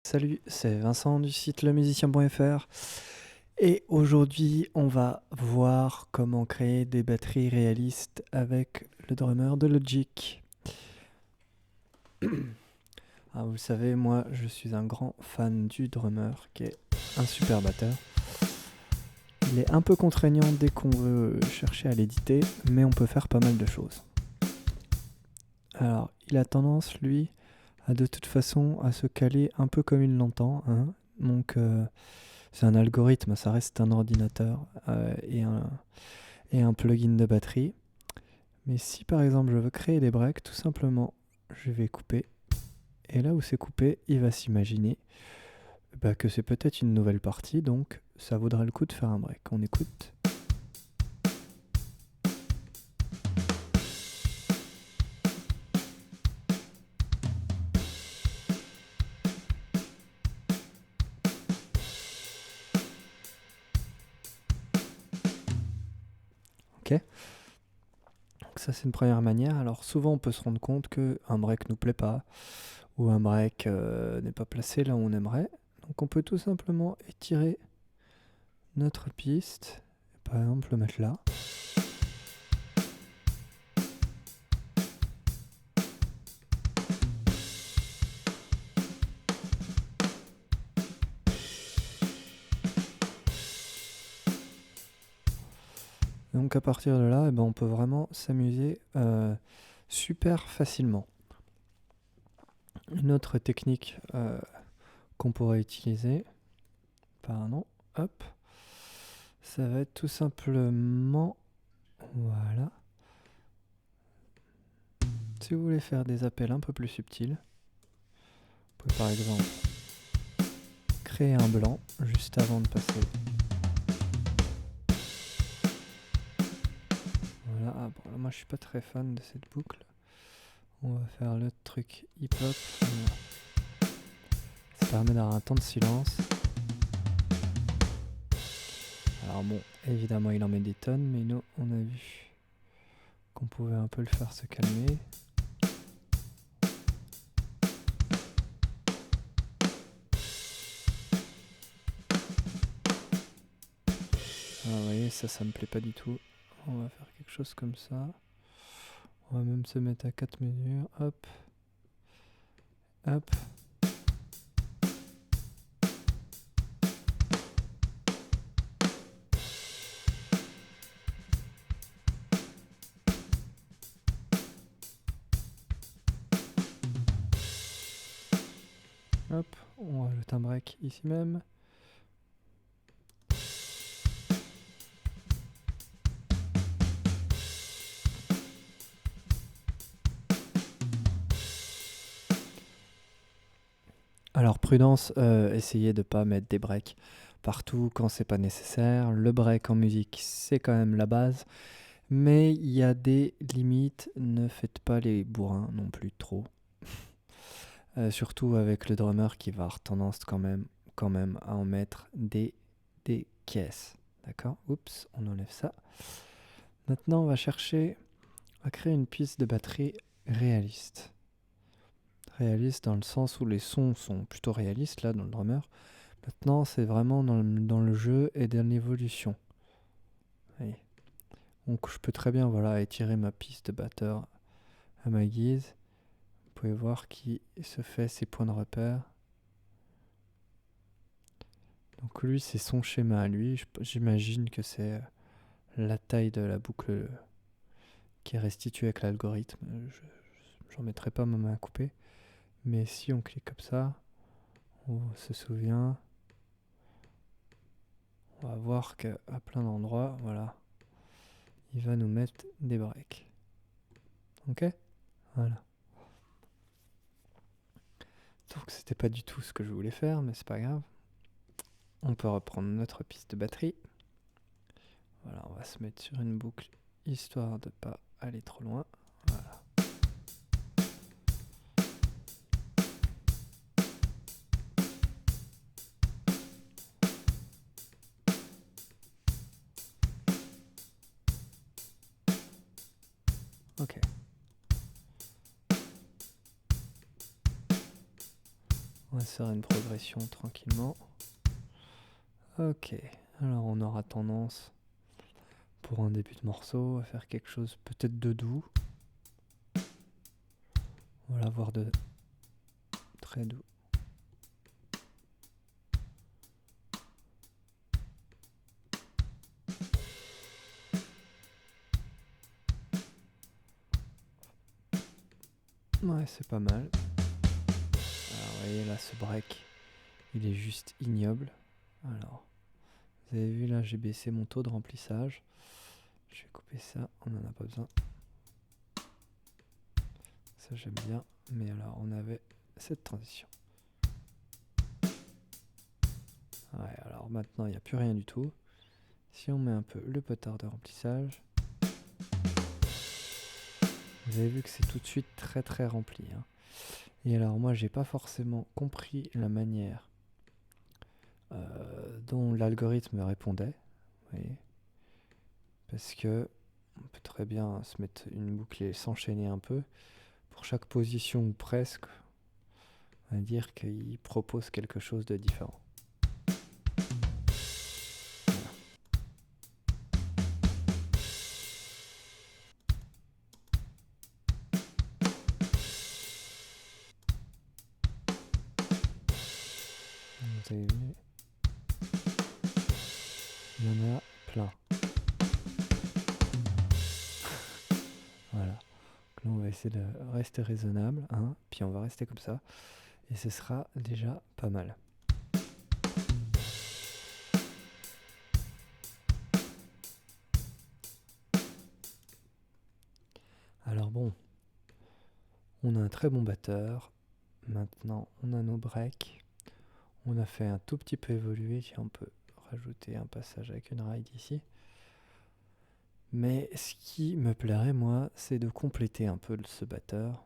Salut, c'est Vincent du site lemusicien.fr et aujourd'hui on va voir comment créer des batteries réalistes avec le drummer de Logic. Ah, vous savez, moi je suis un grand fan du drummer qui est un super batteur. Il est un peu contraignant dès qu'on veut chercher à l'éditer, mais on peut faire pas mal de choses. Alors, il a tendance, lui, à de toute façon à se caler un peu comme il l'entend, hein. Donc c'est un algorithme, ça reste un ordinateur et un plugin de batterie. Mais si par exemple je veux créer des breaks, tout simplement je vais couper. Et là où c'est coupé, il va s'imaginer que c'est peut-être une nouvelle partie, donc ça vaudrait le coup de faire un break. On écoute. Ok. Donc ça c'est une première manière. Alors souvent on peut se rendre compte qu'un break nous plaît pas ou un break n'est pas placé là où on aimerait. Donc on peut tout simplement étirer notre piste, par exemple le mettre là. Donc à partir de là, on peut vraiment s'amuser super facilement. Une autre technique qu'on pourrait utiliser, pardon, hop, ça va être tout simplement, voilà. Si vous voulez faire des appels un peu plus subtils, vous pouvez par exemple créer un blanc juste avant de passer. Voilà, bon, là, moi je suis pas très fan de cette boucle. On va faire le truc hip-hop. Voilà. Ça permet d'avoir un temps de silence. Alors bon, évidemment il en met des tonnes, mais nous on a vu qu'on pouvait un peu le faire se calmer. Alors vous voyez, ça me plaît pas du tout. On va faire quelque chose comme ça. On va même se mettre à 4 mesures. Hop. Hop. Hop. On rajoute un break ici même. Alors prudence, essayez de pas mettre des breaks partout quand c'est pas nécessaire. Le break en musique, c'est quand même la base. Mais il y a des limites, ne faites pas les bourrins non plus trop. Surtout avec le drummer qui va avoir tendance quand même à en mettre des caisses. D'accord? Oups, on enlève ça. Maintenant, on va chercher à créer une piste de batterie réaliste. Réaliste dans le sens où les sons sont plutôt réalistes, là, dans le drummer. Maintenant, c'est vraiment dans le jeu et dans l'évolution. Allez. Donc, je peux très bien étirer ma piste de batteur à ma guise. Vous pouvez voir qui se fait ses points de repère. Donc lui, c'est son schéma à lui. J'imagine que c'est la taille de la boucle qui est restituée avec l'algorithme. J'en mettrai pas ma main à couper. Mais si on clique comme ça, on se souvient. On va voir qu'à plein d'endroits, voilà, il va nous mettre des breaks. Ok? Voilà. Donc c'était pas du tout ce que je voulais faire, mais c'est pas grave. On peut reprendre notre piste de batterie. Voilà, on va se mettre sur une boucle histoire de pas aller trop loin. Voilà. Ok. On va se faire une progression tranquillement. Ok, alors on aura tendance, pour un début de morceau, à faire quelque chose peut-être de doux. Voilà, voire de très doux. Ouais, c'est pas mal. Alors, vous voyez là, ce break, il est juste ignoble. Alors, vous avez vu là, j'ai baissé mon taux de remplissage. Je vais couper ça, on n'en a pas besoin. Ça, j'aime bien. Mais alors, on avait cette transition. Ouais, alors maintenant, il n'y a plus rien du tout. Si on met un peu le potard de remplissage, vous avez vu que c'est tout de suite très très rempli. Hein. Et alors moi, j'ai pas forcément compris la manière dont l'algorithme répondait. Vous voyez, parce que on peut très bien se mettre une boucle et s'enchaîner un peu. Pour chaque position ou presque, on va dire qu'il propose quelque chose de différent. Vous avez vu, il y en a plein. Voilà. Donc là, on va essayer de rester raisonnable, hein, puis on va rester comme ça. Et ce sera déjà pas mal. Alors bon, on a un très bon batteur. Maintenant, on a nos breaks. On a fait un tout petit peu évoluer. Tiens, on peut rajouter un passage avec une ride ici. Mais ce qui me plairait, moi, c'est de compléter un peu ce batteur.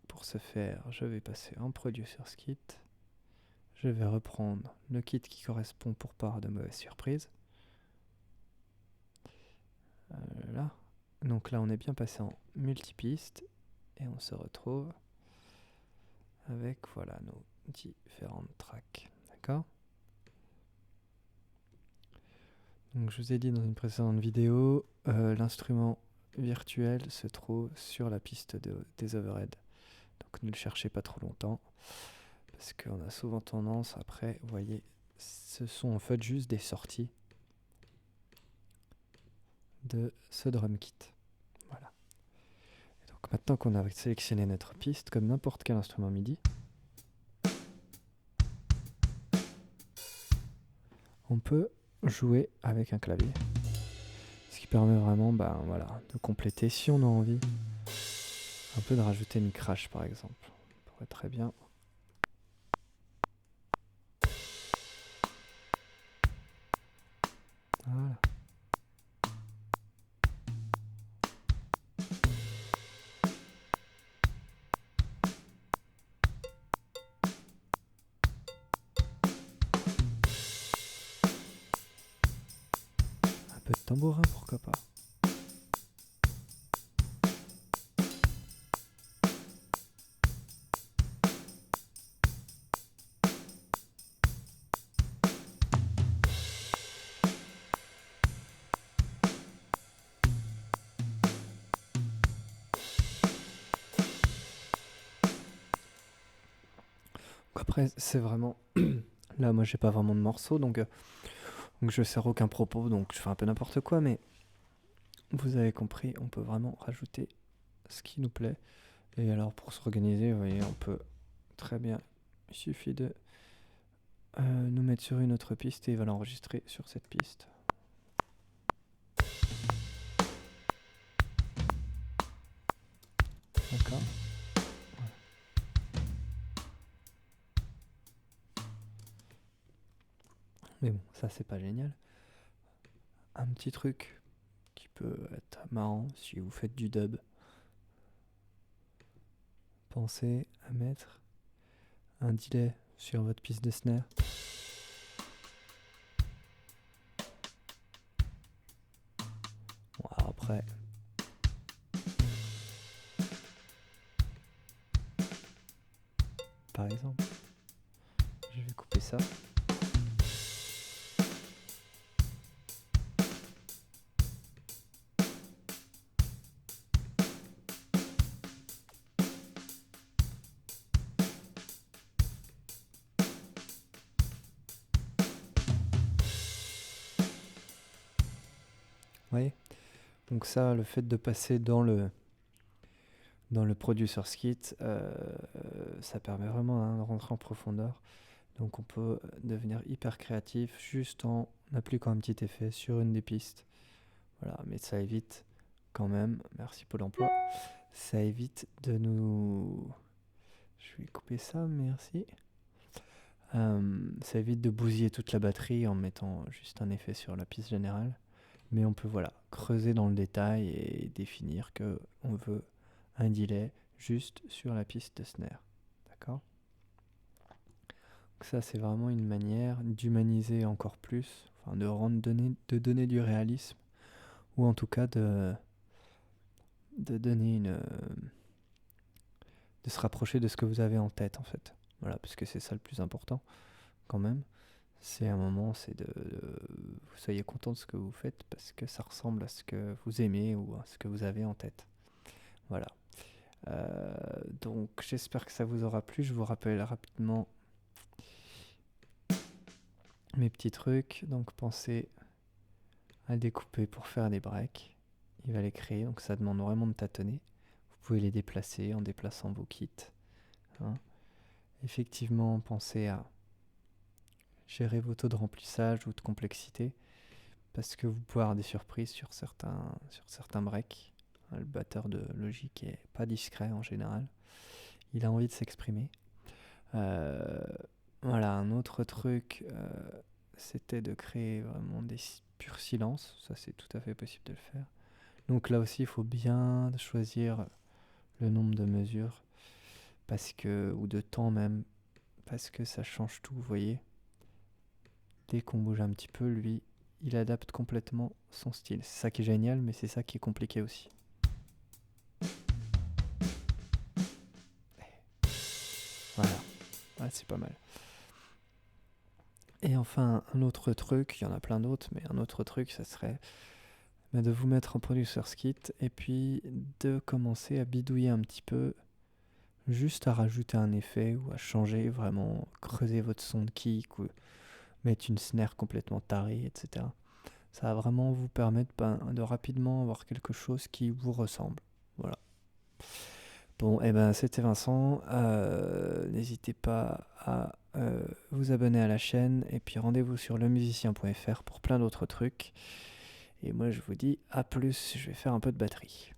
Pour ce faire, je vais passer en Producer Kit. Je vais reprendre le kit qui correspond pour part de mauvaise surprise. Là. Donc là, on est bien passé en multipiste. Et on se retrouve avec voilà nos différentes tracks. D'accord ? Donc je vous ai dit dans une précédente vidéo, l'instrument virtuel se trouve sur la piste des overheads. Donc ne le cherchez pas trop longtemps, parce qu'on a souvent tendance, après, vous voyez, ce sont en fait juste des sorties de ce drum kit. Voilà. Et donc maintenant qu'on a sélectionné notre piste, comme n'importe quel instrument MIDI, on peut jouer avec un clavier. Ce qui permet vraiment voilà, de compléter, si on a envie, un peu de rajouter une crash par exemple. On pourrait très bien. Voilà. Un peu de tambourin, pourquoi pas. Après, c'est vraiment... Là, moi, j'ai pas vraiment de morceau, donc je sers aucun propos, donc je fais un peu n'importe quoi, mais vous avez compris, on peut vraiment rajouter ce qui nous plaît. Et alors, pour s'organiser, vous voyez, on peut très bien... Il suffit de nous mettre sur une autre piste et il va l'enregistrer sur cette piste. D'accord ? Mais bon, ça c'est pas génial. Un petit truc qui peut être marrant si vous faites du dub. Pensez à mettre un delay sur votre piste de snare. Bon, alors après, par exemple, Je vais couper ça. Vous voyez? Donc ça, le fait de passer dans le Producer Kit, ça permet vraiment de rentrer en profondeur. Donc on peut devenir hyper créatif juste en appliquant un petit effet sur une des pistes. Voilà, mais ça évite quand même, merci Pôle emploi, ça évite de nous... Je vais couper ça, merci. Ça évite de bousiller toute la batterie en mettant juste un effet sur la piste générale. Mais on peut voilà, creuser dans le détail et définir que on veut un delay juste sur la piste de snare. D'accord ? Donc ça, c'est vraiment une manière d'humaniser encore plus, enfin de donner du réalisme, ou en tout cas de donner de se rapprocher de ce que vous avez en tête en fait. Voilà, parce que c'est ça le plus important quand même. C'est un moment, c'est de vous soyez content de ce que vous faites parce que ça ressemble à ce que vous aimez ou à ce que vous avez en tête. Voilà. Donc j'espère que ça vous aura plu. Je vous rappelle rapidement mes petits trucs. Donc pensez à découper pour faire des breaks. Il va les créer, donc ça demande vraiment de tâtonner. Vous pouvez les déplacer en déplaçant vos kits. Hein. Effectivement, pensez à gérer vos taux de remplissage ou de complexité parce que vous pouvez avoir des surprises sur certains breaks. Le batteur de Logic est pas discret en général. Il a envie de s'exprimer. Voilà, un autre truc, c'était de créer vraiment des purs silences. Ça, c'est tout à fait possible de le faire. Donc là aussi, il faut bien choisir le nombre de mesures ou de temps même, parce que ça change tout, vous voyez. Dès qu'on bouge un petit peu, lui, il adapte complètement son style. C'est ça qui est génial, mais c'est ça qui est compliqué aussi. Voilà, ouais, c'est pas mal. Et enfin, un autre truc, il y en a plein d'autres, mais un autre truc, ça serait de vous mettre en Producer's Kit et puis de commencer à bidouiller un petit peu, juste à rajouter un effet ou à changer, vraiment creuser votre son de kick ou mettre une snare complètement tarée, etc. Ça va vraiment vous permettre de rapidement avoir quelque chose qui vous ressemble. Voilà. Bon, et ben c'était Vincent. N'hésitez pas à vous abonner à la chaîne et puis rendez-vous sur lemusicien.fr pour plein d'autres trucs. Et moi je vous dis à plus, je vais faire un peu de batterie.